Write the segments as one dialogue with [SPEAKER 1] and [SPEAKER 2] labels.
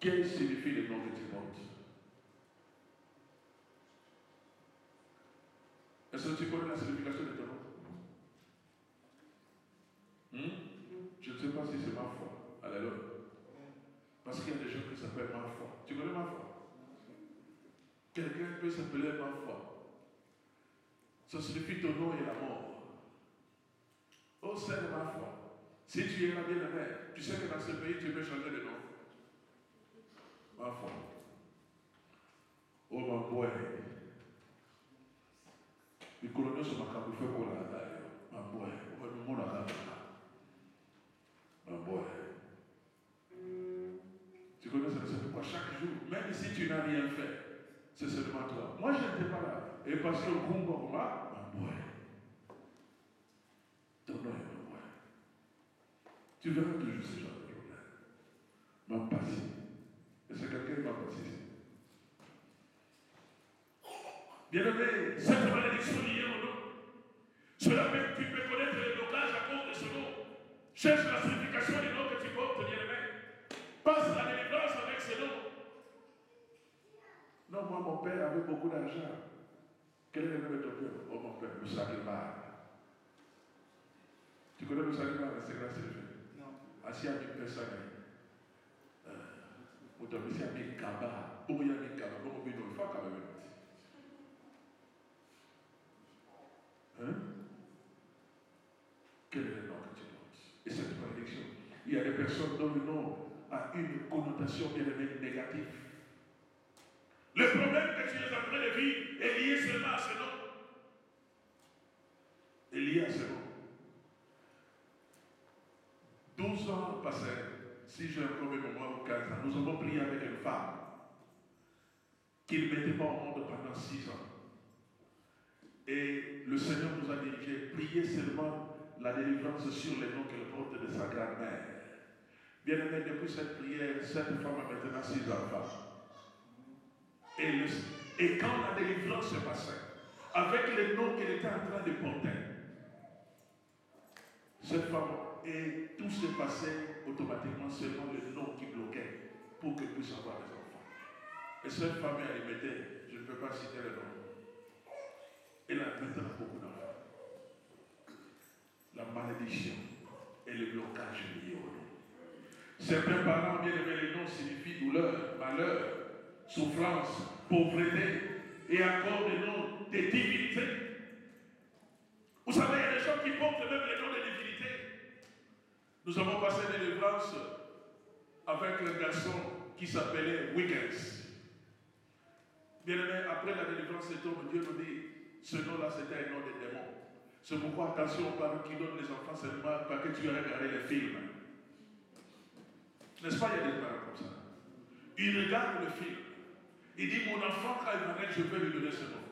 [SPEAKER 1] Quel signifie le nom que tu portes? Est-ce que tu connais la signification de ton nom? Je ne sais pas si c'est ma foi. Alléluia. Parce qu'il y a des gens qui s'appellent ma foi. Tu connais ma foi? Quelqu'un peut s'appeler ma foi. Ça signifie ton nom et la mort. Oh, c'est ma foi. Si tu es la bien-aimée, tu sais que dans ce pays, tu peux changer de nom. Ma foi. Oh, ma boy. Les coloniaux sont ma fait pour la taille. Ma boy. Oh, le monde a ma boy. Tu connais ça, c'est pourquoi chaque jour, même si tu n'as rien fait, c'est seulement toi. Moi, je n'étais pas là. Et parce que le groupe ma boy. Ton nom est ma boy. Tu verras toujours ce genre de problème. Ma passé. Et c'est quelqu'un qui m'a passé ici. Bien-aimé, cette malédiction liée au nom. Cela fait que tu peux connaître les blocages à cause de ce nom. Cherche la signification du nom que tu portes, bien-aimé. Passe la délivrance avec ce nom. Non, moi, mon père avait beaucoup d'argent. Quel est le nom de ton père? Oh, mon père, le Salimar. Tu connais le Salimar, c'est grâce à Dieu. Non. Assis à une personne. Vous t'avez dit à mes cabas. Pour y aller, cabas. Pour me dire, il faut quand même. Hein? Quel est le nom que tu portes? Et cette malédiction. Il y a des personnes dont le nom a une connotation bien aimée négative. Le problème que tu es en train de vivre est lié seulement à ce nom. Est lié à ce nom. 12 ans passés, si j'ai encore mes moments ou 15 ans, nous avons prié avec une femme qui ne mettait pas au monde pendant 6 ans. Et le Seigneur nous a dirigé, priez seulement la délivrance sur les noms qu'elle porte de sa grand-mère. Bien aimé, depuis cette prière, cette femme a maintenant 6 enfants. Et quand la délivrance se passait, avec les noms qu'elle était en train de porter, cette femme, et tout se passait automatiquement seulement le nom qui bloquait pour qu'elle puisse avoir des enfants. Et cette femme, elle mettait, je ne peux pas citer le nom, elle a maintenant beaucoup d'enfants. La malédiction et le blocage liés au nom. Certains parents, bien aimés, les noms signifient douleur, malheur, souffrance, pauvreté et encore des noms de divinités. Vous savez, il y a des gens qui portent même les noms de divinités. Nous avons passé des délivrances avec un garçon qui s'appelait Wiggins. Bien aimé, après la délivrance de homme, Dieu nous dit, ce nom-là c'était un nom de démon. C'est pourquoi attention aux parents qui donnent les enfants seulement parce que tu as regardé les films. N'est-ce pas, il y a des parents comme ça. Ils regardent le film. Il dit, mon enfant, quand il va naître, je vais lui donner ce nom.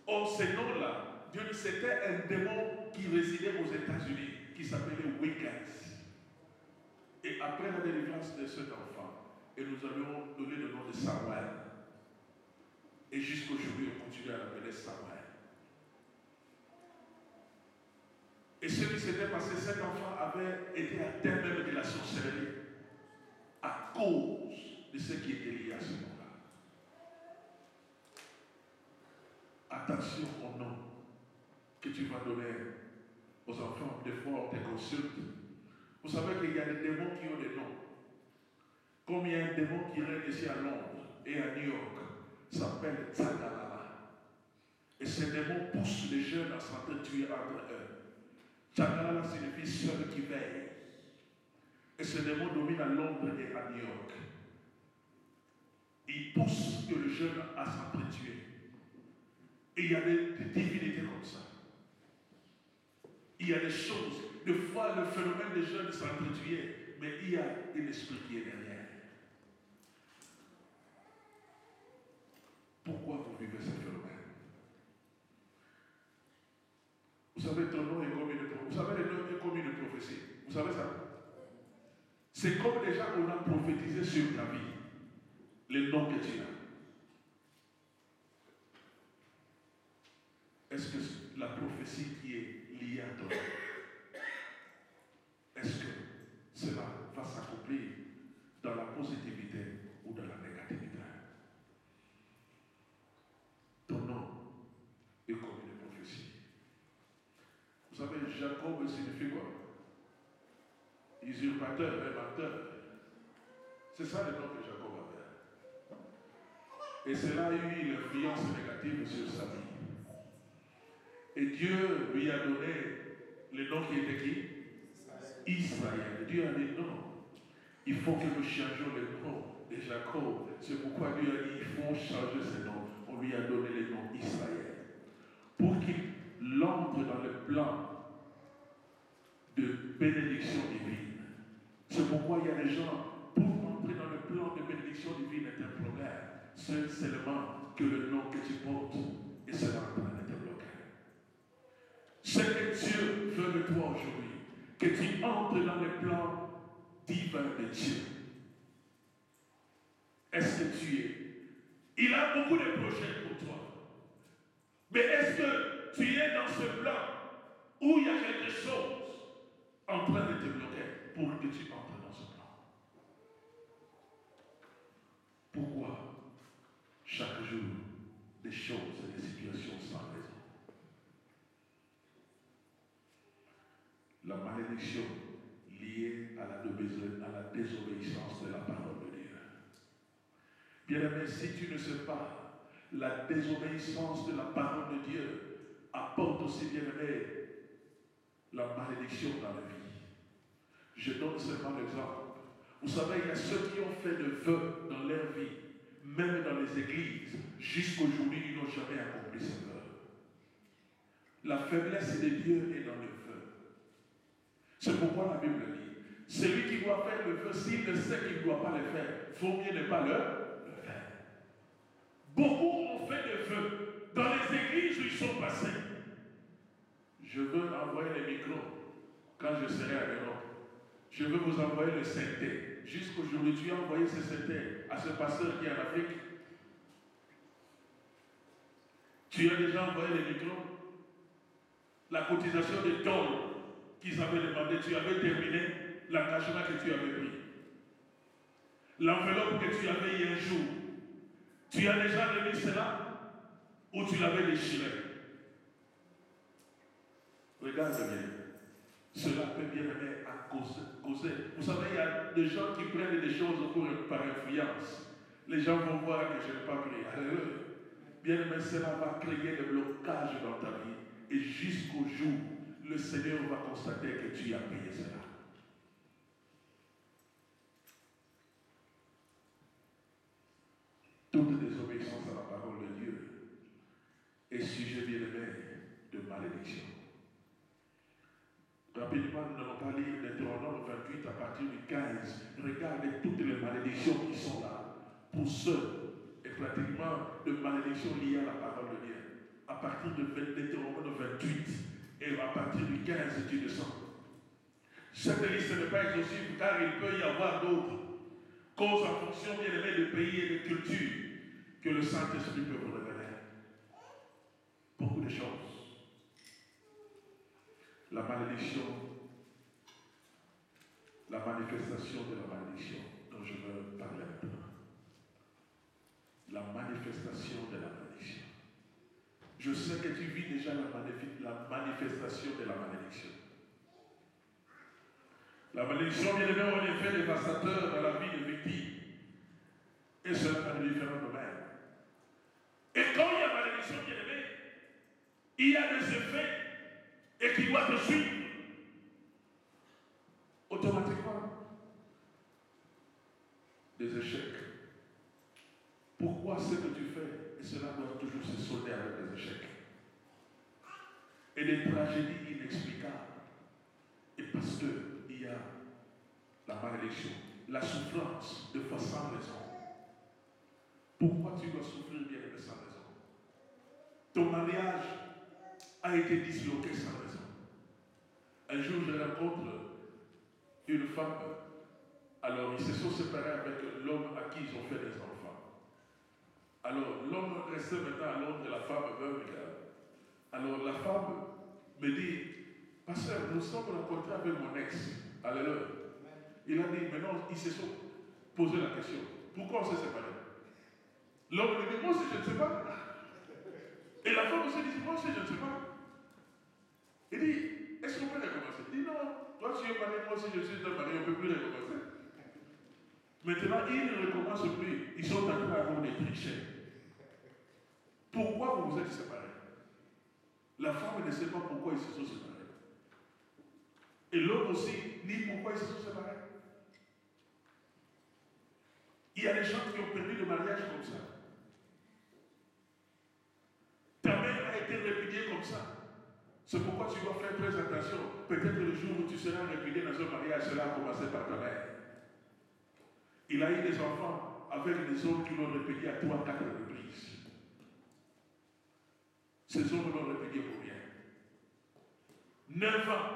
[SPEAKER 1] Or, ce nom-là, Dieu dit, c'était un démon qui résidait aux États-Unis, qui s'appelait Wiggins. Et après la délivrance de cet enfant, et nous avions donné le nom de Samuel. Et jusqu'aujourd'hui, on continue à l'appeler Samuel. Et ce qui s'était passé, cet enfant avait été atteint même de la sorcellerie à cause de ce qui était lié à ce nom-là. Attention au nom que tu vas donner aux enfants. Des fois, on te consulte. Vous savez qu'il y a des démons qui ont des noms. Comme il y a un démon qui règne ici à Londres et à New York, s'appelle Tsagalala. Et ce démon pousse les jeunes à s'entretuer entre eux. Tsagalala signifie celui qui veille. Et ce démon domine à Londres et à New York. Il pousse que le jeune à s'entretuer. Et il y a des divinités comme ça. Il y a des choses. Des fois, le phénomène des jeunes s'entretuer, mais il y a un esprit qui est derrière. Pourquoi vous vivez ce phénomène? Vous savez, ton nom est comme une prophétie. Vous savez, le nom est comme une prophétie. Vous savez ça? C'est comme déjà on a prophétisé sur ta vie. Le nom que tu as. Est-ce que la prophétie qui est liée à ton nom, est-ce que cela va s'accomplir dans la positivité ou dans la négativité. Ton nom est comme une prophétie. Vous savez, Jacob signifie quoi? Usurpateur, inventeur. C'est ça le nom que Jacob avait. Et cela a eu l'influence négative sur sa vie. Et Dieu lui a donné le nom qui était qui? Israël. Dieu a dit non. Il faut que nous changions le nom de Jacob. C'est pourquoi Dieu a dit il faut changer ce nom. On lui a donné le nom Israël. Pour qu'il entre dans le plan de bénédiction divine. C'est pourquoi il y a des gens, pour entrer dans le plan de bénédiction divine est un problème. C'est seulement que le nom que tu portes et cela en train de te bloquer. Ce que Dieu veut de toi aujourd'hui, que tu entres dans le plan divin de Dieu. Est-ce que tu es? Il a beaucoup de projets pour toi. Mais est-ce que tu es dans ce plan où il y a quelque chose en train de te bloquer pour que tu entres dans ce plan? Pourquoi chaque jour des choses et des situations sans raison? La malédiction liée à la désobéissance de la parole de Dieu. Bien-aimé, si tu ne sais pas, la désobéissance de la parole de Dieu apporte aussi, bien-aimé, la malédiction dans la vie. Je donne seulement l'exemple. Vous savez, il y a ceux qui ont fait de vœux dans leur vie, même dans les églises, jusqu'aujourd'hui, ils n'ont jamais accompli ce vœu. La faiblesse de Dieu est dans le vœu. C'est pourquoi la Bible dit, celui qui doit faire le vœu, s'il ne sait qu'il ne doit pas le faire, il faut mieux ne pas le faire. Beaucoup ont fait des vœux dans les églises où ils sont passés. Je veux envoyer les micros quand je serai à l'Europe. Je veux vous envoyer le synthé. Jusqu'aujourd'hui, tu as envoyé ce synthé à ce pasteur qui est en Afrique. Tu as déjà envoyé les micros. La cotisation des dons qu'ils avaient demandé, tu avais terminé l'engagement que tu avais pris. L'enveloppe que tu avais eu un jour, tu as déjà remis cela ou tu l'avais déchiré? Regarde bien. Cela peut bien aimer à causer. Vous savez, il y a des gens qui prennent des choses par influence. Les gens vont voir que je n'ai pas pris. Alléluia. Bien aimé, cela va créer des blocages dans ta vie. Et jusqu'au jour, le Seigneur va constater que tu as payé cela. Toute désobéissance à la parole de Dieu est sujet, bien aimé, de malédiction. Rapidement, nous n'allons pas lire Deutéronome 28 à partir du 15. Regardez toutes les malédictions qui sont là pour ceux, et pratiquement de malédictions liées à la parole de Dieu. À partir de Deutéronome 28 et à partir du 15, tu descends. Cette liste n'est pas exhaustive car il peut y avoir d'autres causes en fonction, bien aimé, de pays et de cultures que le Saint-Esprit peut vous révéler. Beaucoup de choses. La malédiction, la manifestation de la malédiction dont je veux parler maintenant. La manifestation de la malédiction. Je sais que tu vis déjà la manifestation de la malédiction. La malédiction, bien aimé, en effet dévastateur dans la vie des victimes. Et cela dans différents domaines. Et quand il y a malédiction, bien aimé, il y a des effets et qui doit te suivre automatiquement. Des échecs. Pourquoi ce que tu fais, et cela doit toujours se solder avec des échecs. Et des tragédies inexplicables. Et parce qu'il y a la malédiction, la souffrance de façon sans raison. Pourquoi tu dois souffrir, bien aimé, sans raison? Ton mariage a été disloqué sans raison. Un jour, je rencontre une femme. Alors, ils se sont séparés avec l'homme à qui ils ont fait des enfants. Alors, l'homme restait maintenant à Londres et la femme meurt. Alors, la femme me dit, pasteur, nous sommes rencontrés avec mon ex. Alléluia. Il a dit, maintenant, ils se sont poser la question. Pourquoi on s'est séparés? L'homme lui dit, moi aussi je ne sais pas. Et la femme aussi dit, moi aussi je ne sais pas. Il dit, est-ce qu'on peut recommencer? Il dit, non, toi tu es marié, moi aussi je suis marié, on ne peut plus recommencer. Maintenant, ils ne recommencent plus. Ils sont en train d'avoir des trichés. Pourquoi vous vous êtes séparés? La femme ne sait pas pourquoi ils se sont séparés. Et l'homme aussi, ni pourquoi ils se sont séparés. Il y a des gens qui ont perdu le mariage comme ça. Ta mère a été répudiée comme ça. C'est pourquoi tu dois faire très attention. Peut-être le jour où tu seras répudié dans un mariage, cela a commencé par ta mère. Il a eu des enfants avec des hommes qui l'ont répudié à 3 ou 4 reprises. Ces hommes l'ont répudié pour rien. 9 ans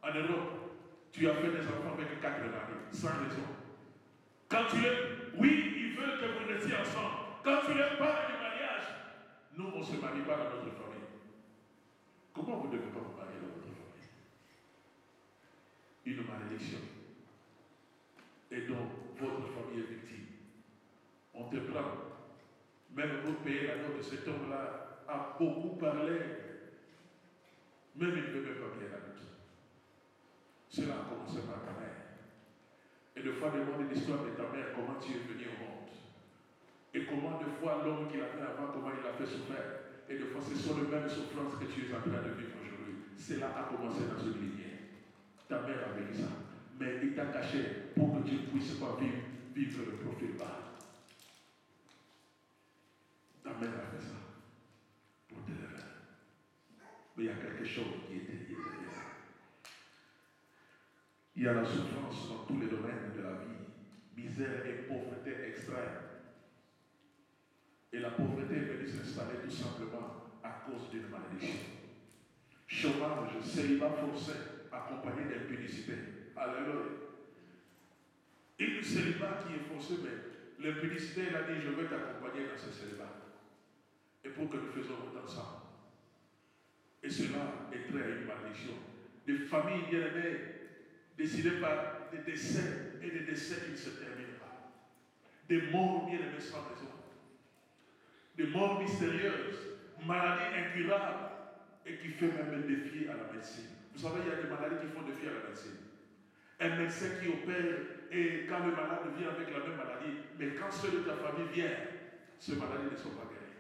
[SPEAKER 1] en Europe, tu as fait des enfants avec 4 maris, sans raison. Quand tu es, oui, ils veulent que vous restiez ensemble. Quand tu leur parles du mariage, nous, on ne se marie pas dans notre famille. Comment vous ne devez pas vous marier dans votre famille? Une malédiction. Et donc, votre famille est victime. On te prend. Même vous payez la note de cet homme-là, a beaucoup parlé. Même il ne veut même pas payer la note. Cela a commencé par ta mère. Et de fois demander l'histoire de ta mère, comment tu es venu au monde. Et comment de fois l'homme qu'il avait avant, comment il a fait souffrir. Et de fois ce sont les mêmes souffrances que tu es en train de vivre aujourd'hui. Cela a commencé dans une lignée. Ta mère a vécu ça. Mais il t'a caché pour que tu ne puisses pas vivre le profil bas. Ta mère a fait ça pour te lever. Mais il y a quelque chose qui est derrière. Il y a la souffrance dans tous les domaines de la vie. Misère et pauvreté extrême. Et la pauvreté est venue s'installer tout simplement à cause d'une malédiction. Chômage, célibat forcé, accompagné d'impudicité. Alléluia. Une célibat qui est forcé, mais l'impudicité, elle a dit, je vais t'accompagner dans ce célibat. Et pour que nous faisons autant ça. Et cela est très à une malédiction. Des familles bien-aimées décidées par des décès et des décès qui ne se terminent pas. Des morts bien-aimées sans raison. Des morts mystérieuses, maladies incurables et qui fait même défier à la médecine. Vous savez, il y a des maladies qui font défier à la médecine. Un médecin qui opère et quand le malade vient avec la même maladie, mais quand ceux de ta famille viennent, ces maladies ne sont pas guéries.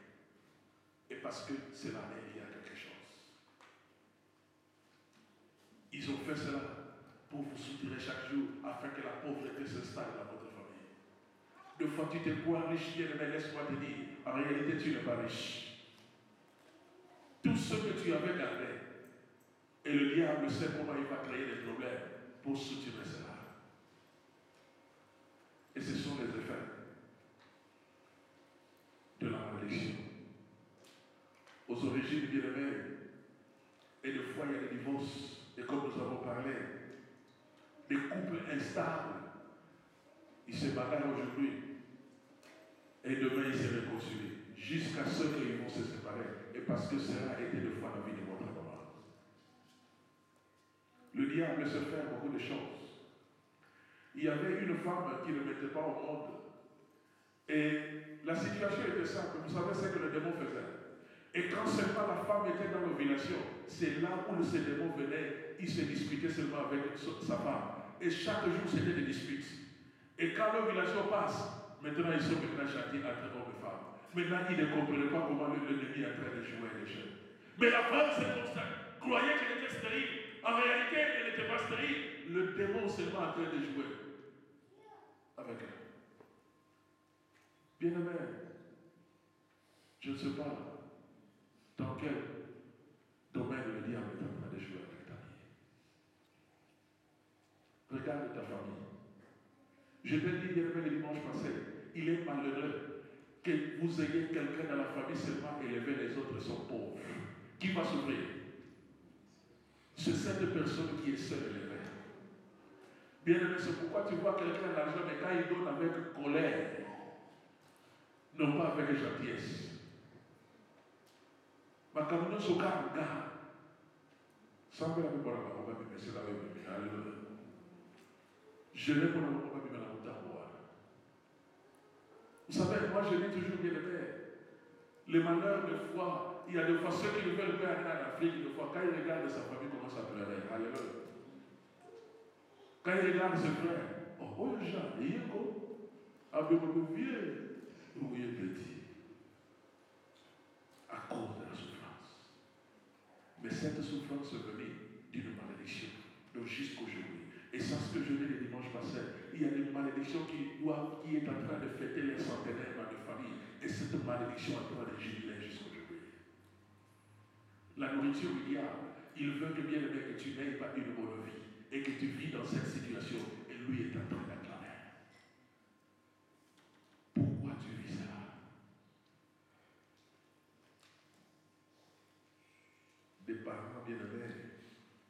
[SPEAKER 1] Et parce que cela est lié à quelque chose. Ils ont fait cela pour vous soutirer chaque jour afin que la pauvreté s'installe dans votre famille. Deux fois tu te crois riche, bien mais laisse-moi te dire, en réalité tu n'es pas riche. Tout ce que tu avais gardé, et le diable sait comment il va créer des problèmes pour soutirer cela. Et ce sont les effets de la malédiction. Aux origines bien-aimées, et de fois il y a des divorces, et comme nous avons parlé, des couples instables, ils se bagarrent aujourd'hui, et demain ils se réconcilient, jusqu'à ce qu'ils vont se séparer, et parce que cela a été de fois la vie de votre maman. Le diable se fait beaucoup de choses. Il y avait une femme qui ne mettait pas au monde, et la situation était simple, vous savez ce que le démon faisait. Et quand seulement la femme était dans l'ovulation, c'est là où ce démon venait, il se disputait seulement avec sa femme. Et chaque jour, c'était des disputes. Et quand l'ovulation passe, maintenant ils sont maintenant châtiés entre hommes et femmes. Maintenant, ils ne comprenaient pas comment l'ennemi est en train de jouer les jeux. Mais la femme, c'est comme ça, croyait qu'elle était stérile. En réalité, elle n'était pas stérile. Le démon seulement en train de jouer avec elle. Bien-aimé, je ne sais pas dans quel domaine le diable est en train de jouer avec ta vie. Regarde ta famille. Je t'ai dit bien le dimanche passé, il est malheureux que vous ayez quelqu'un dans la famille seulement élevé, les autres sont pauvres. Qui va souffrir? C'est cette personne qui est seule élevée. Bien aimé, c'est pourquoi tu vois quelqu'un à l'argent, mais quand il donne avec colère, non pas avec gentillesse. Ma caméra se calme, sans me la pour la parole, mais c'est la même. Je l'ai pour la parole, mais la montagne. Vous savez, moi je dis toujours, bien aimé, les malheurs de foi, il y a des fois ceux qui ne veulent pas aller en Afrique, des fois, quand ils regardent sa famille, commencent à pleurer. Alléluia. Quand ils regardent ses frères, oh, Jean, il est quoi? Avec mon vieux, oui, petit. À cause de la souffrance. Mais cette souffrance est venue d'une malédiction. Donc jusqu'aujourd'hui. Et c'est ce que je dis le dimanche passé. Il y a des malédictions qui est en train de fêter les centenaires dans les familles. Et cette malédiction est en train de jubiler jusqu'aujourd'hui. La nourriture du diable, il veut que bien aimé que tu n'aies pas une bonne vie. Et que tu vis dans cette situation. Et lui est en train d'acclamer. Pourquoi tu vis cela? Des parents bien-aimés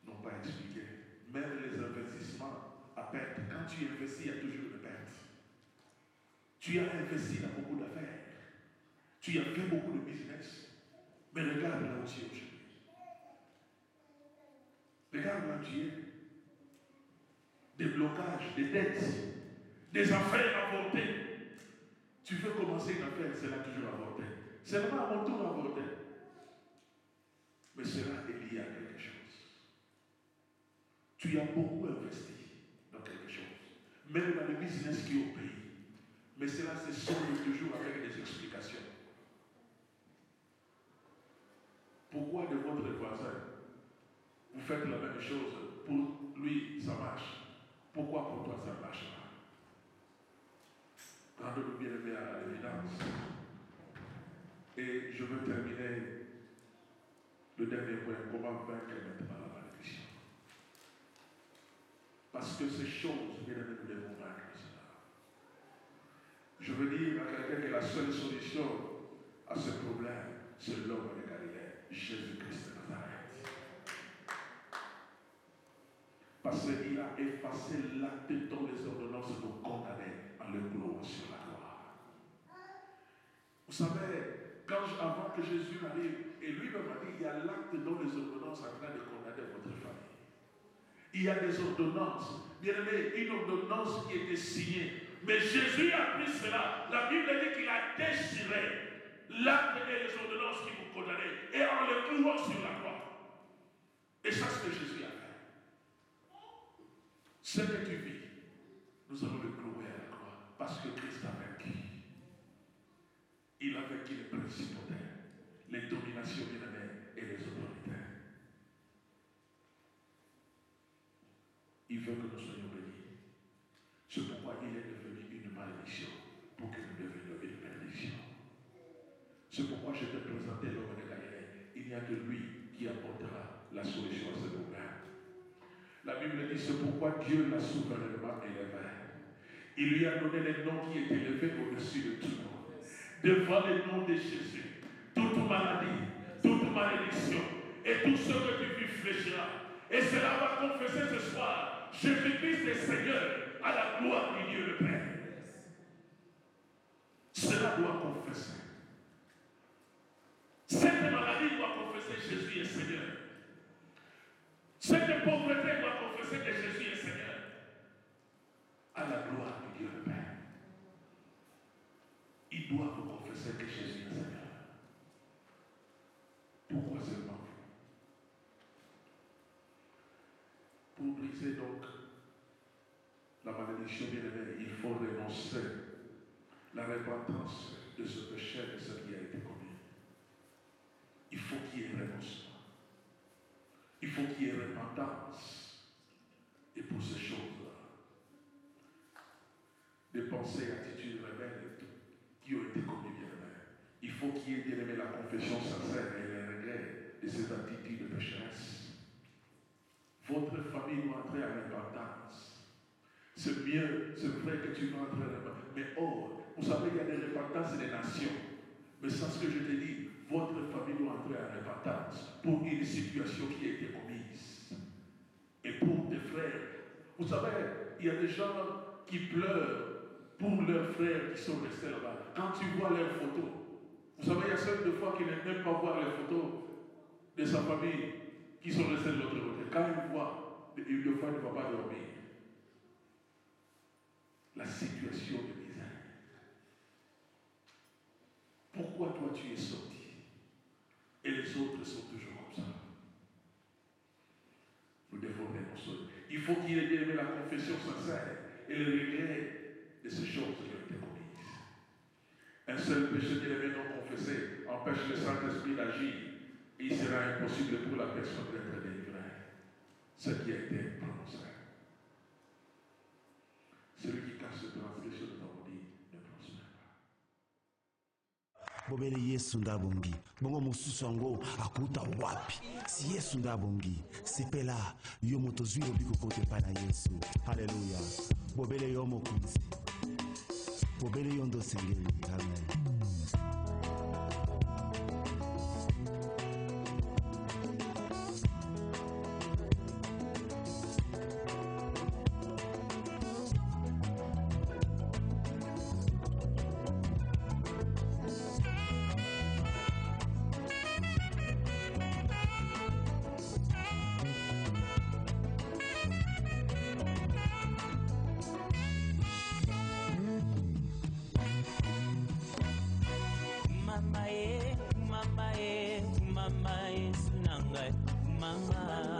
[SPEAKER 1] n'ont pas expliqué. Même les investissements à perte. Quand tu investis, il y a toujours une perte. Tu as investi dans beaucoup d'affaires. Tu as fait beaucoup de business. Mais regarde là où tu es aujourd'hui. Regarde là où tu es. Des blocages, des dettes, des affaires avortées. Tu veux commencer une affaire, c'est là toujours avorté. C'est pas à mon tour avorté. Mais cela est lié à quelque chose. Tu as beaucoup investi dans quelque chose. Même dans le business qui est au pays. Mais cela se solde toujours avec des explications. Pourquoi de votre voisin, vous faites la même chose, pour lui ça marche. Pourquoi pour toi ça ne marche pas? Rendez-nous bien aimé à l'évidence. Et je veux terminer le dernier point, comment vaincre maintenant la malédiction. Parce que ces choses, bien aimé, nous devons vaincre cela. Je veux dire à quelqu'un que la seule solution à ce problème, c'est l'homme de Galilée, Jésus-Christ de Nazareth. Parce qu'il a effacé l'acte dont les ordonnances nous condamnaient en le clouant sur la croix. Vous savez, avant que Jésus arrive, et lui-même a dit, il y a l'acte dont les ordonnances sont en train de condamner votre famille. Il y a des ordonnances. Bien aimé, une ordonnance qui était signée. Mais Jésus a pris cela. La Bible dit qu'il a déchiré l'acte et les ordonnances qui vous condamnaient. Et en les clouant sur la croix. Et ça, c'est ce que Jésus a fait. Ce que tu vis, nous allons le clouer à la croix. Parce que Christ a vaincu. Il a vaincu les principautés, les dominations bien-aimées et les autorités. Il veut que nous soyons bénis. C'est pourquoi il est devenu une malédiction pour que nous devenions une bénédiction. C'est pourquoi je t'ai présenté l'homme de Galilée. Il n'y a que lui qui apportera la solution à ce problème. La Bible dit c'est pourquoi Dieu l'a souverainement élevé. Il lui a donné les noms qui étaient élevés au-dessus de tout nom. Devant le nom de Jésus, toute maladie, toute malédiction et tout ce que tu vis fléchira. Et cela va confesser ce soir, Jésus-Christ est Seigneur à la gloire du Dieu le Père. Cela doit confesser. Cette maladie doit confesser Jésus est Seigneur. Cette pauvreté doit confesser que Jésus est Seigneur. À la gloire du Dieu le Père. Ils doivent confesser que Jésus est Seigneur. Pourquoi seulement vous? Pour briser donc la malédiction bien-aimée, il faut renoncer la repentance de ce péché, de ce qui a été commis. Il faut qu'il y ait renoncement. Il faut qu'il y ait repentance. Et pour ces choses-là, des pensées, attitudes rebelles qui ont été commises bien-aimées, il faut qu'il y ait bien-aimé la confession sincère et les regrets de ces attitudes pécheresses. Votre famille doit entrer en repentance. C'est mieux, c'est vrai que tu vas entrer en repentance. Mais vous savez, il y a des repentances des nations. Mais c'est ce que je te dis, votre famille doit entrer en repentance pour une situation qui a été commise. Et pour tes frères. Vous savez, il y a des gens qui pleurent pour leurs frères qui sont restés là-bas. Quand tu vois leurs photos, vous savez, il y a certaines fois qui n'aiment même pas voir les photos de sa famille qui sont restés de l'autre côté. Quand ils voient, une fois, il ne va pas dormir. La situation de misère. tu es sorti. Et les autres sont toujours comme ça. Nous devons renoncer. Il faut qu'il ait bien aimé la confession sincère et le regret de ces choses qui ont été commises. Un seul péché qu'il avait non confessé empêche le Saint-Esprit d'agir et il sera impossible pour la personne d'être délivrée. Ce qui a été prononcé. Celui qui cache cette transgression de ton dit ne prospère pas.
[SPEAKER 2] Bobele Yesu ndabongi bongo mosusu yango akuta wapi si Yesu ndabongi sepela yo moto zwiro bikokote pa na Yesu. Haleluya. Bobele yo mokunzi, bobele yo ndo sengeli. Amen.
[SPEAKER 3] Mama, sunanga, mama.